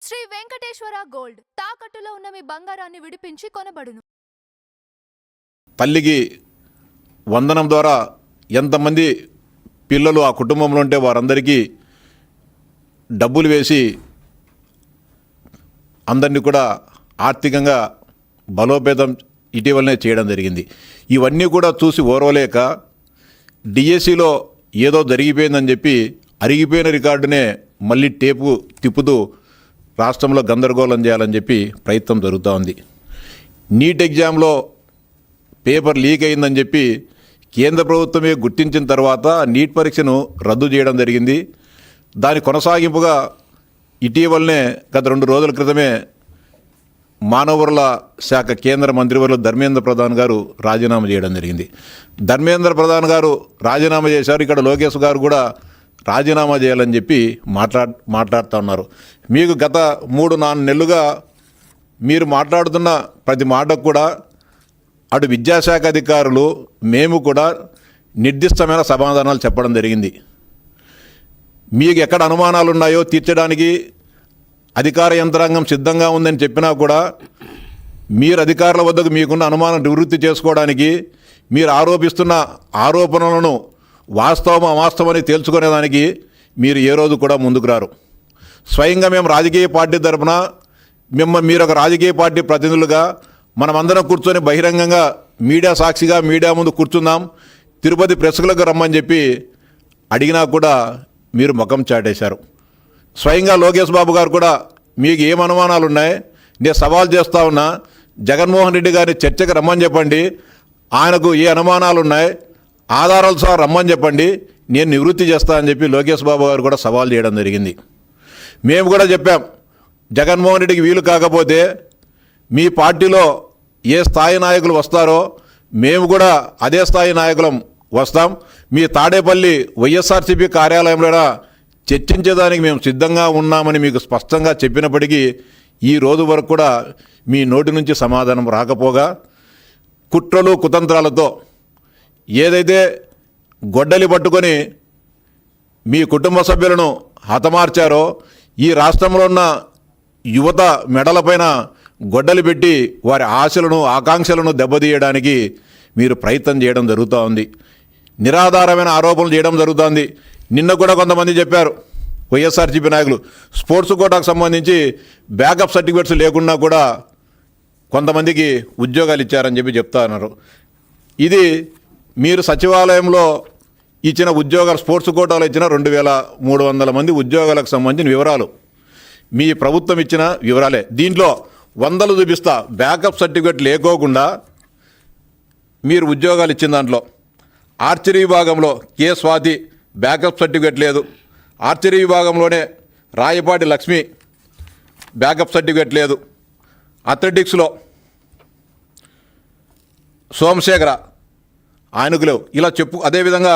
Shri Venkateswara gold తాకట్టులో ఉన్న మీ బంగారాన్ని విడిపించి కొనబడును. తల్లికి వందనం ద్వారా ఎంతమంది పిల్లలు ఆ కుటుంబంలో ఉంటే వారందరికీ డబ్బులు వేసి అందరినీ కూడా ఆర్థికంగా బలోపేతం ఇటీవలనే చేయడం జరిగింది. ఇవన్నీ కూడా చూసి ఓర్వలేక డిఎస్సిలో ఏదో జరిగిపోయిందని చెప్పి అరిగిపోయిన రికార్డునే మళ్ళీ టేపు తిప్పుతూ రాష్ట్రంలో గందరగోళం చేయాలని చెప్పి ప్రయత్నం జరుగుతూ ఉంది. నీట్ ఎగ్జామ్లో పేపర్ లీక్ అయిందని చెప్పి కేంద్ర ప్రభుత్వమే గుర్తించిన తర్వాత నీట్ పరీక్షను రద్దు చేయడం జరిగింది. దాని కొనసాగింపుగా ఇటీవలనే గత 2 రోజుల క్రితమే మానవ వనరుల శాఖ కేంద్ర మంత్రివర్యులు ధర్మేంద్ర ప్రధాన్ గారు రాజీనామా చేయడం జరిగింది. ధర్మేంద్ర ప్రధాన్ గారు రాజీనామా చేశారు. ఇక్కడ లోకేష్ గారు కూడా రాజీనామా చేయాలని చెప్పి మాట్లాడుతూ ఉన్నారు. మీకు గత 3-4 నెలలుగా మీరు మాట్లాడుతున్న ప్రతి మాటకు కూడా అటు విద్యాశాఖ అధికారులు మేము కూడా నిర్దిష్టమైన సమాధానాలు చెప్పడం జరిగింది. మీకు ఎక్కడ అనుమానాలు ఉన్నాయో తీర్చడానికి అధికార యంత్రాంగం సిద్ధంగా ఉందని చెప్పినా కూడా మీరు అధికారుల వద్దకు మీకున్న అనుమానం నివృత్తి చేసుకోవడానికి మీరు ఆరోపిస్తున్న ఆరోపణలను వాస్తవం అవాస్తవమని తేల్చుకునేదానికి మీరు ఏ రోజు కూడా ముందుకు రారు. స్వయంగా మేము రాజకీయ పార్టీ తరఫున మీరు ఒక రాజకీయ పార్టీ ప్రతినిధులుగా మనమందరం కూర్చొని బహిరంగంగా మీడియా సాక్షిగా మీడియా ముందు కూర్చుందాం, తిరుపతి ప్రెస్ క్లబ్కి రమ్మని చెప్పి అడిగినా కూడా మీరు ముఖం చాటేశారు. స్వయంగా లోకేష్ బాబు గారు కూడా మీకు ఏం అనుమానాలు ఉన్నాయి, నేను సవాల్ చేస్తూ ఉన్నా, జగన్మోహన్ రెడ్డి గారిని చర్చకు రమ్మని చెప్పండి, ఆయనకు ఏ అనుమానాలు ఉన్నాయి ఆధారాలు సహా రమ్మని చెప్పండి, నేను నివృత్తి చేస్తా అని చెప్పి లోకేష్ బాబు గారు కూడా సవాల్ చేయడం జరిగింది. మేము కూడా చెప్పాం, జగన్మోహన్ రెడ్డికి వీలు కాకపోతే మీ పార్టీలో ఏ స్థాయి నాయకులు వస్తారో మేము కూడా అదే స్థాయి నాయకులం వస్తాం, మీ తాడేపల్లి వైఎస్ఆర్సీపీ కార్యాలయంలో చర్చించేదానికి మేము సిద్ధంగా ఉన్నామని మీకు స్పష్టంగా చెప్పినప్పటికీ ఈ రోజు వరకు కూడా మీ నోటి నుంచి సమాధానం రాకపోగా కుట్రలు కుతంత్రాలతో ఏదైతే గొడ్డలి పట్టుకొని మీ కుటుంబ సభ్యులను హతమార్చారో ఈ రాష్ట్రంలో ఉన్న యువత మెడలపైన గొడ్డలి పెట్టి వారి ఆశలను ఆకాంక్షలను దెబ్బతీయడానికి మీరు ప్రయత్నం చేయడం జరుగుతూ ఉంది. నిరాధారమైన ఆరోపణలు చేయడం జరుగుతుంది. నిన్న కూడా కొంతమంది చెప్పారు వైఎస్ఆర్సీపీ నాయకులు స్పోర్ట్స్ కోటాకు సంబంధించి బ్యాకప్ సర్టిఫికేట్స్ లేకున్నా కూడా కొంతమందికి ఉద్యోగాలు ఇచ్చారని చెప్పి చెప్తా ఉన్నారు. ఇది మీరు సచివాలయంలో ఇచ్చిన ఉద్యోగాలు స్పోర్ట్స్ కోటాలో ఇచ్చిన 2300 మంది ఉద్యోగాలకు సంబంధించిన వివరాలు మీ ప్రభుత్వం ఇచ్చిన వివరాలే. దీంట్లో 100 చూపిస్తా, బ్యాకప్ సర్టిఫికేట్ లేకోకుండా మీరు ఉద్యోగాలు ఇచ్చిన దాంట్లో ఆర్చరీ విభాగంలో కే స్వాతి బ్యాకప్ సర్టిఫికేట్ లేదు, ఆర్చరీ విభాగంలోనే రాయపాటి లక్ష్మి బ్యాకప్ సర్టిఫికేట్ లేదు, అథ్లెటిక్స్లో సోమశేఖర ఆయనకు లేవు, ఇలా చెప్పు. అదేవిధంగా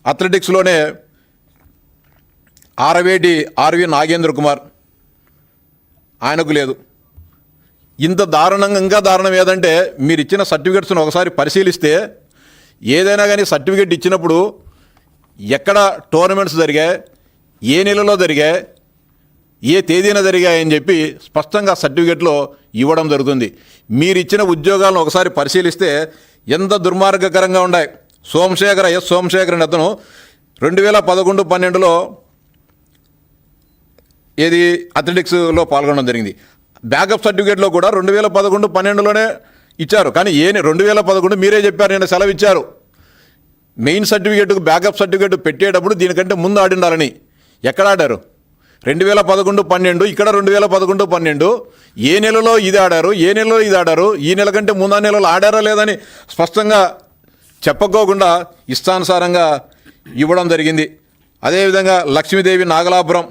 అథ్లెటిక్స్లోనే ఆర్వి నాగేంద్ర కుమార్ ఆయనకు లేదు. ఇంత దారుణంగా ఇంకా దారుణం ఏదంటే మీరు ఇచ్చిన సర్టిఫికేట్స్ను ఒకసారి పరిశీలిస్తే ఏదైనా కానీ సర్టిఫికేట్ ఇచ్చినప్పుడు ఎక్కడ టోర్నమెంట్స్ జరిగాయి, ఏ నెలలో జరిగాయి, ఏ తేదీన జరిగాయని చెప్పి స్పష్టంగా సర్టిఫికేట్లో ఇవ్వడం జరుగుతుంది. మీరు ఇచ్చిన ఉద్యోగాలను ఒకసారి పరిశీలిస్తే ఎంత దుర్మార్గకరంగా ఉన్నాయి. సోమశేఖర్ అని అతను 2011-12లో ఏది అథ్లెటిక్స్లో పాల్గొనడం జరిగింది. బ్యాకప్ సర్టిఫికేట్లో కూడా 2011-12లోనే ఇచ్చారు. కానీ 2011 మీరే చెప్పారు, నేను సెలవు ఇచ్చారు. మెయిన్ సర్టిఫికేట్కు బ్యాకప్ సర్టిఫికేట్ పెట్టేటప్పుడు దీనికంటే ముందు ఆడిండాలని. ఎక్కడ ఆడారు? 2011-12, ఇక్కడ 2011-12. ఏ నెలలో ఇది ఆడారు, ఏ నెలలో ఇది ఆడారు, ఈ నెల కంటే ముందు నెలలో ఆడారా లేదని స్పష్టంగా చెప్పుకోకుండా ఇష్టానుసారంగా ఇవ్వడం జరిగింది. అదేవిధంగా Lakshmidevi Nagalapuram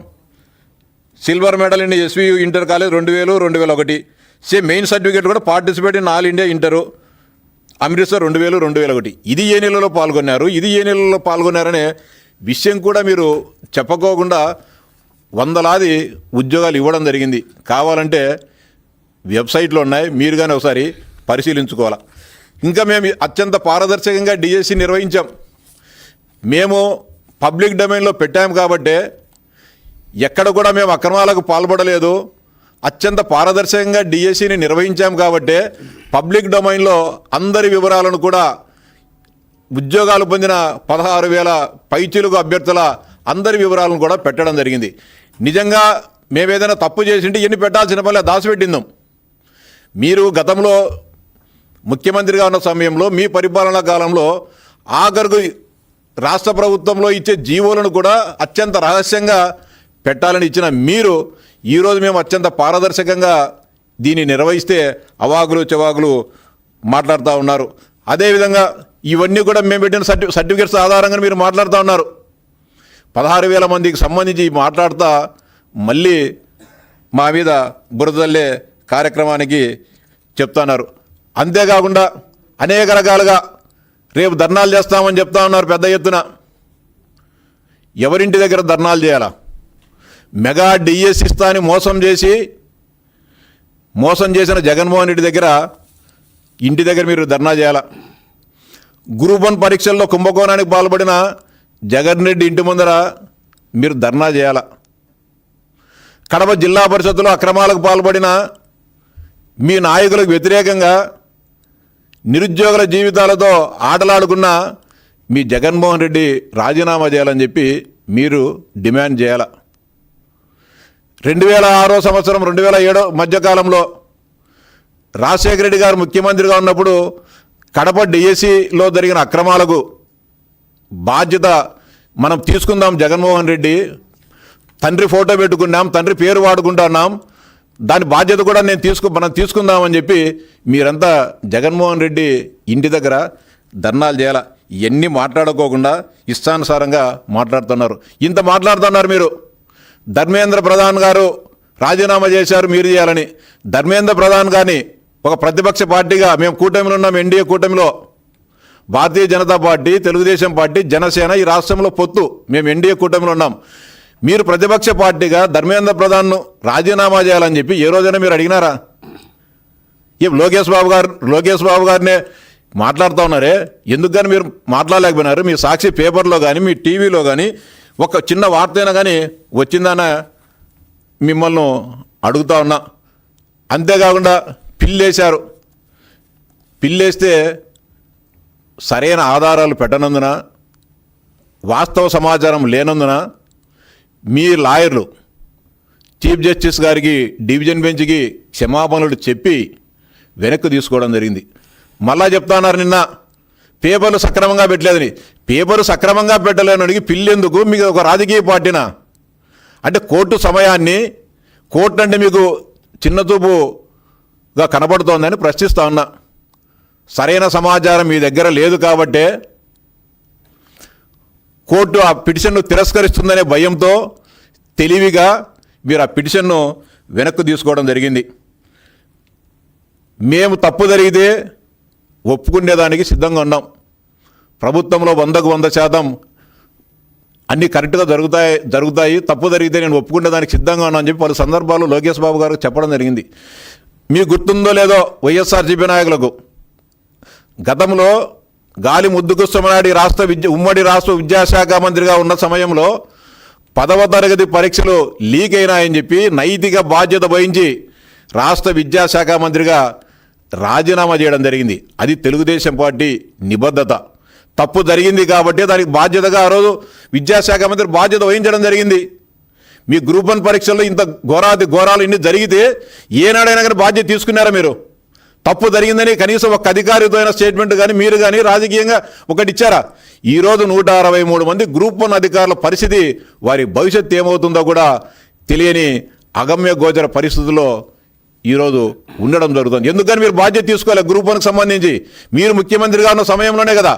silver medal in SVU inter college 2000, 2001. Same main certificate కూడా participate in all India inter Amritsar 2000, 2001. ఇది ఏ నెలలో పాల్గొన్నారు, ఇది ఏ నెలలో పాల్గొన్నారనే విషయం కూడా మీరు చెప్పుకోకుండా వందలాది ఉద్యోగాలు ఇవ్వడం జరిగింది. కావాలంటే వెబ్సైట్లో ఉన్నాయి, మీరు కానీ ఒకసారి పరిశీలించుకోవాలి. ఇంకా మేము అత్యంత పారదర్శకంగా డిఎస్సి నిర్వహించాం. మేము పబ్లిక్ డొమైన్లో పెట్టాము కాబట్టి ఎక్కడ కూడా మేము అక్రమాలకు పాల్పడలేదు, అత్యంత పారదర్శకంగా డిఎస్సిని నిర్వహించాం కాబట్టే పబ్లిక్ డొమైన్లో అందరి వివరాలను కూడా ఉద్యోగాలు పొందిన 16,000 పైచిలుగు అభ్యర్థుల అందరి వివరాలను కూడా పెట్టడం జరిగింది. నిజంగా మేమేదైనా తప్పు చేసింటే ఎన్ని పెట్టాల్సిన పనులే దాచిపెట్టిందాం. మీరు గతంలో ముఖ్యమంత్రిగా ఉన్న సమయంలో మీ పరిపాలనా కాలంలో ఆఖరుకు రాష్ట్ర ప్రభుత్వంలో ఇచ్చే జీవోలను కూడా అత్యంత రహస్యంగా పెట్టాలని ఇచ్చిన మీరు ఈరోజు మేము అత్యంత పారదర్శకంగా దీన్ని నిర్వహిస్తే అవాకులు చెవాకులు మాట్లాడుతూ ఉన్నారు. అదేవిధంగా ఇవన్నీ కూడా మేము పెట్టిన సర్టిఫికేట్స్ ఆధారంగా మీరు మాట్లాడుతూ ఉన్నారు. 16,000 మందికి సంబంధించి మాట్లాడుతూ మళ్ళీ మా మీద బురదల్లే కార్యక్రమానికి చెప్తున్నారు. అంతేకాకుండా అనేక రకాలుగా రేపు ధర్నాలు చేస్తామని చెప్తా ఉన్నారు పెద్ద ఎత్తున. ఎవరింటి దగ్గర ధర్నాలు చేయాలా? మెగా డిఎస్ ఇస్తా అని మోసం చేసిన జగన్మోహన్ రెడ్డి దగ్గర ఇంటి దగ్గర మీరు ధర్నా చేయాలా? గ్రూప్ 1 పరీక్షల్లో కుంభకోణానికి పాల్పడిన జగన్ రెడ్డి ఇంటి ముందర మీరు ధర్నా చేయాలా? కడప జిల్లా పరిషత్తులో అక్రమాలకు పాల్పడిన మీ నాయకులకు వ్యతిరేకంగా నిరుద్యోగుల జీవితాలతో ఆటలాడుకున్న మీ జగన్మోహన్ రెడ్డి రాజీనామా చేయాలని చెప్పి మీరు డిమాండ్ చేయాల. 2006 సంవత్సరం 2007 మధ్యకాలంలో రాజశేఖర రెడ్డి గారు ముఖ్యమంత్రిగా ఉన్నప్పుడు కడప డిఎస్సిలో జరిగిన అక్రమాలకు బాధ్యత మనం తీసుకుందాం. జగన్మోహన్ రెడ్డి తండ్రి ఫోటో పెట్టుకున్నాం, తండ్రి పేరు వాడుకుంటున్నాం, దాని బాధ్యత కూడా మనం తీసుకుందామని చెప్పి మీరంతా జగన్మోహన్ రెడ్డి ఇంటి దగ్గర ధర్నాలు చేయాల. ఇవన్నీ మాట్లాడుకోకుండా ఇష్టానుసారంగా మాట్లాడుతున్నారు. ఇంత మాట్లాడుతున్నారు మీరు. ధర్మేంద్ర ప్రధాన్ గారు రాజీనామా చేశారు మీరు చేయాలని. ధర్మేంద్ర ప్రధాన్ గారిని ఒక ప్రతిపక్ష పార్టీగా మేము కూటమిలో ఉన్నాం, ఎన్డీఏ కూటమిలో భారతీయ జనతా పార్టీ, తెలుగుదేశం పార్టీ, జనసేన ఈ రాష్ట్రంలో పొత్తు, మేము ఎన్డీఏ కూటమిలో ఉన్నాం. మీరు ప్రతిపక్ష పార్టీగా ధర్మేంద్ర ప్రధాన్ను రాజీనామా చేయాలని చెప్పి ఏ రోజైనా మీరు అడిగినారా? ఏం లోకేష్ బాబు గారినే మాట్లాడుతూ ఉన్నారే, ఎందుకు కానీ మీరు మాట్లాడలేకపోయినారు? మీ సాక్షి పేపర్లో కానీ మీ టీవీలో కానీ ఒక చిన్న వార్త అయినా కానీ వచ్చిందన్న మిమ్మల్ని అడుగుతా ఉన్నా. అంతేకాకుండా పిల్లేశారు. పిల్లేస్తే సరైన ఆధారాలు పెట్టనందున, వాస్తవ సమాచారం లేనందున మీ లాయర్లు చీఫ్ జస్టిస్ గారికి డివిజన్ బెంచ్కి క్షమాపణలు చెప్పి వెనక్కి తీసుకోవడం జరిగింది. మళ్ళా చెప్తున్నారు నిన్న పేపర్లు సక్రమంగా పెట్టలేదని. పేపరు సక్రమంగా పెట్టలేనడికి పిల్లెందుకు? మీకు ఒక రాజకీయ పార్టీనా? అంటే కోర్టు సమయాన్ని, కోర్టు అంటే మీకు చిన్నచూపుగా కనబడుతోందని ప్రశ్నిస్తా ఉన్నా. సరైన సమాచారం మీ దగ్గర లేదు కాబట్టే కోర్టు ఆ పిటిషన్ను తిరస్కరిస్తుందనే భయంతో తెలివిగా మీరు ఆ పిటిషన్ను వెనక్కి తీసుకోవడం జరిగింది. మేము తప్పు జరిగితే ఒప్పుకునేదానికి సిద్ధంగా ఉన్నాం. ప్రభుత్వంలో 100కు 100% అన్నీ కరెక్ట్గా జరుగుతాయి, తప్పు జరిగితే నేను ఒప్పుకునేదానికి సిద్ధంగా ఉన్నాను అని చెప్పి పలు సందర్భాల్లో లోకేష్ బాబు గారు చెప్పడం జరిగింది. మీకు గుర్తుందో లేదో వైఎస్ఆర్సీపీ నాయకులకు గతంలో గాలి ముద్దుకృష్ణమనాయుడు ఉమ్మడి రాష్ట్ర విద్యాశాఖ మంత్రిగా ఉన్న సమయంలో 10వ తరగతి పరీక్షలు లీక్ అయినాయని చెప్పి నైతిక బాధ్యత వహించి రాష్ట్ర విద్యాశాఖ మంత్రిగా రాజీనామా చేయడం జరిగింది. అది తెలుగుదేశం పార్టీ నిబద్ధత. తప్పు జరిగింది కాబట్టి దానికి బాధ్యతగా ఆ రోజు విద్యాశాఖ మంత్రి బాధ్యత వహించడం జరిగింది. మీ గ్రూప్ 1 పరీక్షల్లో ఇంత ఘోరాలు ఇన్ని జరిగితే ఏనాడైనా కానీ బాధ్యత తీసుకున్నారా మీరు? తప్పు జరిగిందని కనీసం ఒక అధికారితో అయిన స్టేట్మెంట్ కానీ మీరు కానీ రాజకీయంగా ఒకటి ఇచ్చారా? ఈరోజు 163 మంది గ్రూప్ 1 అధికారుల పరిస్థితి, వారి భవిష్యత్తు ఏమవుతుందో కూడా తెలియని అగమ్య గోచర పరిస్థితుల్లో ఈరోజు ఉండడం జరుగుతుంది. ఎందుకని మీరు బాధ్యత తీసుకోవాలి? గ్రూప్ 1కి సంబంధించి మీరు ముఖ్యమంత్రిగా ఉన్న సమయంలోనే కదా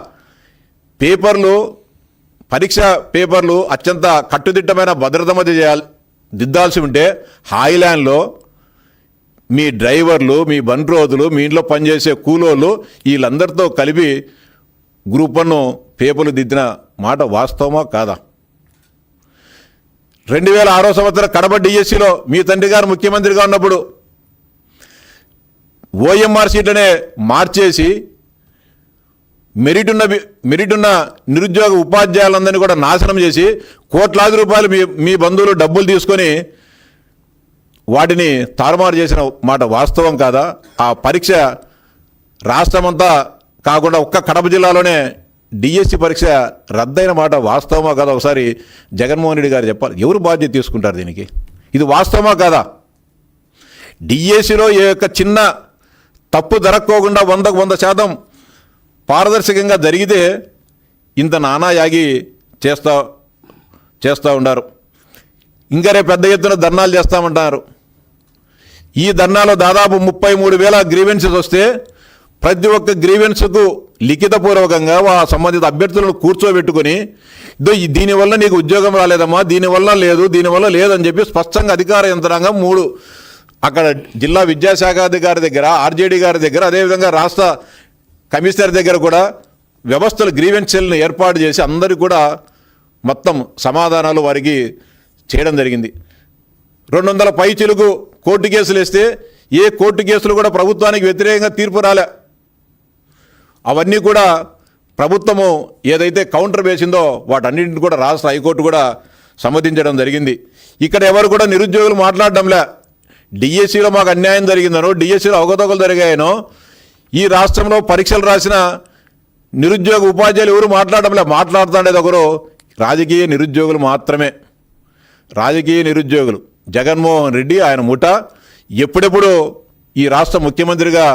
పరీక్ష పేపర్లు అత్యంత కట్టుదిట్టమైన భద్రత మధ్య దిద్దాల్సి ఉంటే హాయిలాండ్లో మీ డ్రైవర్లు, మీ బండ్రోజులు, మీ ఇంట్లో పనిచేసే కూలోళ్ళు వీళ్ళందరితో కలిపి గ్రూప్ 1 పేపర్లు దిద్దిన మాట వాస్తవమా కాదా? 2006 సంవత్సరం కడప డిఎస్సిలో మీ తండ్రి గారు ముఖ్యమంత్రిగా ఉన్నప్పుడు ఓఎంఆర్ సీట్లనే మార్చేసి మెరిట్ ఉన్న నిరుద్యోగ ఉపాధ్యాయులందరినీ కూడా నాశనం చేసి కోట్లాది రూపాయలు మీ బంధువులు డబ్బులు తీసుకొని వాటిని తారుమారు చేసిన మాట వాస్తవం కాదా? ఆ పరీక్ష రాష్ట్రమంతా కాకుండా ఒక్క కడప జిల్లాలోనే డిఎస్సి పరీక్ష రద్దయిన మాట వాస్తవమా కాదా? ఒకసారి జగన్మోహన్ రెడ్డి గారు చెప్పాలి. ఎవరు బాధ్యత తీసుకుంటారు దీనికి? ఇది వాస్తవమా కాదా? డిఎస్సిలో ఏ యొక్క చిన్న తప్పు జరక్కోకుండా 100% పారదర్శకంగా జరిగితే ఇంత నానాయాగి చేస్తూ ఉన్నారు. ఇంకా రేపు పెద్ద ఎత్తున ధర్నాలు చేస్తామంటున్నారు. ఈ ధర్నాలో దాదాపు 33,000 గ్రీవెన్సెస్ వస్తే ప్రతి ఒక్క గ్రీవెన్స్కు లిఖితపూర్వకంగా ఆ సంబంధిత అభ్యర్థులను కూర్చోబెట్టుకొని దీనివల్ల నీకు ఉద్యోగం రాలేదమ్మా, దీనివల్ల లేదని చెప్పి స్పష్టంగా అధికార యంత్రాంగం 3 అక్కడ జిల్లా విద్యాశాఖ అధికారి దగ్గర, ఆర్జేడీ గారి దగ్గర, అదేవిధంగా రాష్ట్ర కమిషనర్ దగ్గర కూడా వ్యవస్థలు గ్రీవెన్స్ సెల్ను ఏర్పాటు చేసి అందరికీ కూడా మొత్తం సమాధానాలు వారికి చేయడం జరిగింది. 200 పైచిలుకు కోర్టు కేసులు వేస్తే ఏ కోర్టు కేసులు కూడా ప్రభుత్వానికి వ్యతిరేకంగా తీర్పు రాలే. అవన్నీ కూడా ప్రభుత్వము ఏదైతే కౌంటర్ వేసిందో వాటన్నింటిని కూడా రాష్ట్ర హైకోర్టు కూడా సమ్మతించడం జరిగింది. ఇక్కడ ఎవరు కూడా నిరుద్యోగులు మాట్లాడడంలే. డిఎస్సిలో మాకు అన్యాయం జరిగిందనో, డిఎస్సిలో అవకతవకలు జరిగాయనో, ఈ రాష్ట్రంలో పరీక్షలు రాసిన నిరుద్యోగ ఉపాధ్యాయులు ఎవరు మాట్లాడడంలే. మాట్లాడుతుండేది ఒకరు రాజకీయ నిరుద్యోగులు మాత్రమే. రాజకీయ నిరుద్యోగులు జగన్మోహన్ రెడ్డి ఆయన ముఠ ఎప్పుడెప్పుడు ఈ రాష్ట్ర ముఖ్యమంత్రిగా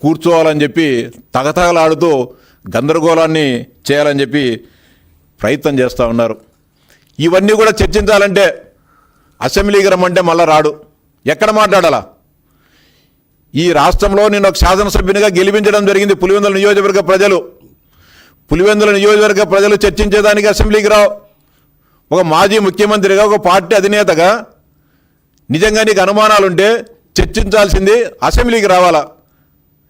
కూర్చోవాలని చెప్పి తగతగలాడుతూ గందరగోళాన్ని చేయాలని చెప్పి ప్రయత్నం చేస్తూ ఉన్నారు. ఇవన్నీ కూడా చర్చించాలంటే అసెంబ్లీకి రమ్మంటే మళ్ళా రాడు. ఎక్కడ మాట్లాడాలా? ఈ రాష్ట్రంలో నేను ఒక శాసనసభ్యునిగా గెలిపించడం జరిగింది. పులివెందుల నియోజకవర్గ ప్రజలు చర్చించేదానికి అసెంబ్లీకి రావు. ఒక మాజీ ముఖ్యమంత్రిగా, ఒక పార్టీ అధినేతగా నిజంగా నీకు అనుమానాలుంటే చర్చించాల్సింది అసెంబ్లీకి రావాలా?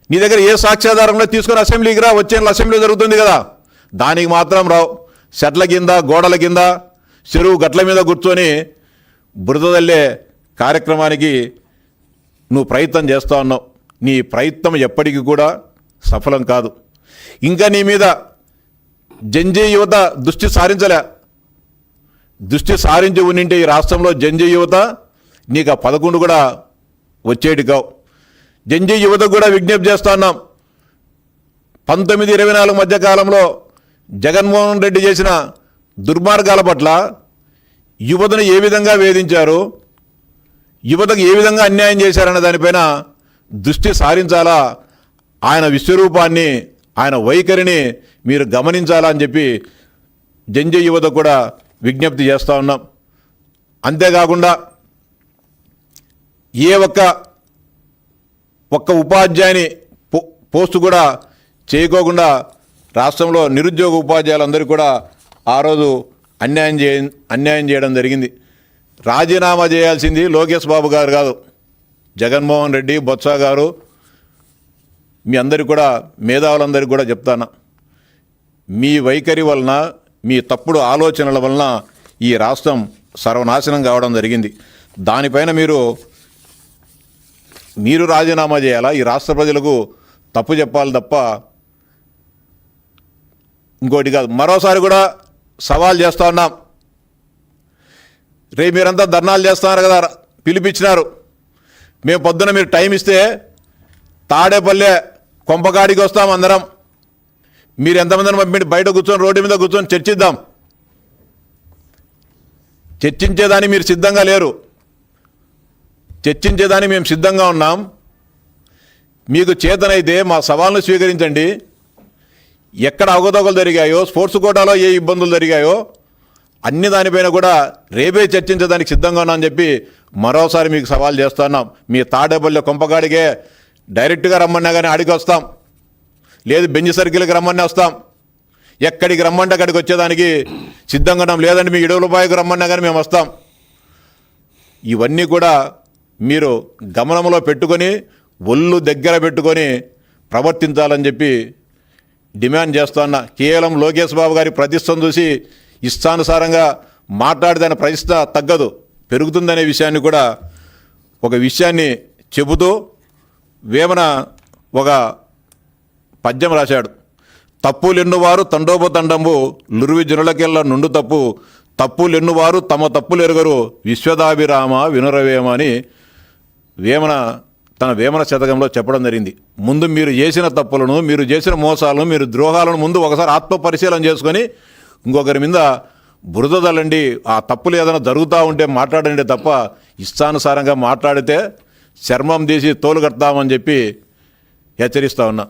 నీ దగ్గర ఏ సాక్ష్యాధారంలో తీసుకొని అసెంబ్లీకి రా. వచ్చే అసెంబ్లీ జరుగుతుంది కదా, దానికి మాత్రం రావు. చెట్ల కింద, గోడల కింద, చెరువు గట్ల మీద కూర్చొని బురదల్లే కార్యక్రమానికి నువ్వు ప్రయత్నం చేస్తూ ఉన్నావు. నీ ప్రయత్నం ఎప్పటికీ కూడా సఫలం కాదు. ఇంకా నీ మీద జంజీ యువత దృష్టి సారించి ఉండింటే ఈ రాష్ట్రంలో జంజీ యువత నీకు ఆ 11 కూడా వచ్చేటి కావు. జంజీ యువతకు కూడా విజ్ఞప్తి చేస్తా ఉన్నాం. 19-24 మధ్య కాలంలో జగన్మోహన్ రెడ్డి చేసిన దుర్మార్గాల పట్ల యువతను ఏ విధంగా వేధించారు, యువతకు ఏ విధంగా అన్యాయం చేశారన్న దానిపైన దృష్టి సారించాలా. ఆయన విశ్వరూపాన్ని, ఆయన వైఖరిని మీరు గమనించాలా అని చెప్పి జంజీ యువత కూడా విజ్ఞప్తి చేస్తూ ఉన్నాం. అంతేకాకుండా ఏ ఒక్క ఉపాధ్యాయుని పోస్టు కూడా చేయకోకుండా రాష్ట్రంలో నిరుద్యోగ ఉపాధ్యాయులందరూ కూడా ఆ రోజు అన్యాయం చేయడం జరిగింది. రాజీనామా చేయాల్సింది లోకేష్ బాబు గారు కాదు, జగన్మోహన్ రెడ్డి, బొత్స గారు, మీ అందరికీ కూడా, మేధావులందరికీ కూడా చెప్తాను, మీ వైఖరి వలన, మీ తప్పుడు ఆలోచనల వలన ఈ రాష్ట్రం సర్వనాశనం కావడం జరిగింది. దానిపైన మీరు రాజీనామా చేయాలా? ఈ రాష్ట్ర ప్రజలకు తప్పు చెప్పాలి తప్ప ఇంకోటి కాదు. మరోసారి కూడా సవాల్ చేస్తూ ఉన్నాం. రేపు మీరంతా ధర్నాలు చేస్తున్నారు కదా, పిలిపించినారు. మేము పొద్దున మీరు టైం ఇస్తే తాడేపల్లె కొంపకాడికి వస్తాం అందరం. మీరు ఎంతమందిని పంపించి బయట కూర్చొని, రోడ్డు మీద కూర్చొని చర్చిద్దాం. చర్చించేదాన్ని మీరు సిద్ధంగా లేరు. చర్చించేదాన్ని మేము సిద్ధంగా ఉన్నాం. మీకు చేతనైతే మా సవాల్ను స్వీకరించండి. ఎక్కడ అవకతవకలు జరిగాయో, స్పోర్ట్స్ కోటాలో ఏ ఇబ్బందులు జరిగాయో అన్ని దానిపైన కూడా రేపే చర్చించడానికి సిద్ధంగా ఉన్నామని చెప్పి మరోసారి మీకు సవాల్ చేస్తున్నాం. మీ తాడేపల్లి కొంపగాడికే డైరెక్ట్గా రమ్మన్నా కానీ ఆడికి వస్తాం, లేదు బెంచ్ సర్కిల్కి రమ్మని వస్తాం. ఎక్కడికి రమ్మంటే అక్కడికి వచ్చేదానికి సిద్ధంగా ఉన్నాం. లేదంటే మీ ఇడవలపాయకు రమ్మన్నా కానీ మేము వస్తాం. ఇవన్నీ కూడా మీరు గమనంలో పెట్టుకొని, ఒళ్ళు దగ్గర పెట్టుకొని ప్రవర్తించాలని చెప్పి డిమాండ్ చేస్తున్నా. కేవలం లోకేష్ బాబు గారి ప్రతిష్టను చూసి ఇష్టానుసారంగా మాట్లాడిన ప్రతిష్ట తగ్గదు, పెరుగుతుందనే విషయాన్ని కూడా ఒక విషయాన్ని చెబుతూ వేమన ఒక పద్యం రాశాడు. తప్పులెన్నువారు తండోపతండంబు లురువి జనులకెళ్ళ నుండు తప్పులెన్నువారు తమ తప్పులు ఎరుగరు విశ్వదాభిరామ వినురవేమ అని వేమన తన వేమన శతకంలో చెప్పడం జరిగింది. ముందు మీరు చేసిన తప్పులను, మీరు చేసిన మోసాలను, మీరు ద్రోహాలను ముందు ఒకసారి ఆత్మ పరిశీలన చేసుకొని ఇంకొకరి మీద బురద తల్లండి. ఆ తప్పులు ఏదైనా జరుగుతూ ఉంటే మాట్లాడండి తప్ప ఇష్టానుసారంగా మాట్లాడితే చర్మం తీసి తోలు కడతామని చెప్పి హెచ్చరిస్తా ఉన్నా.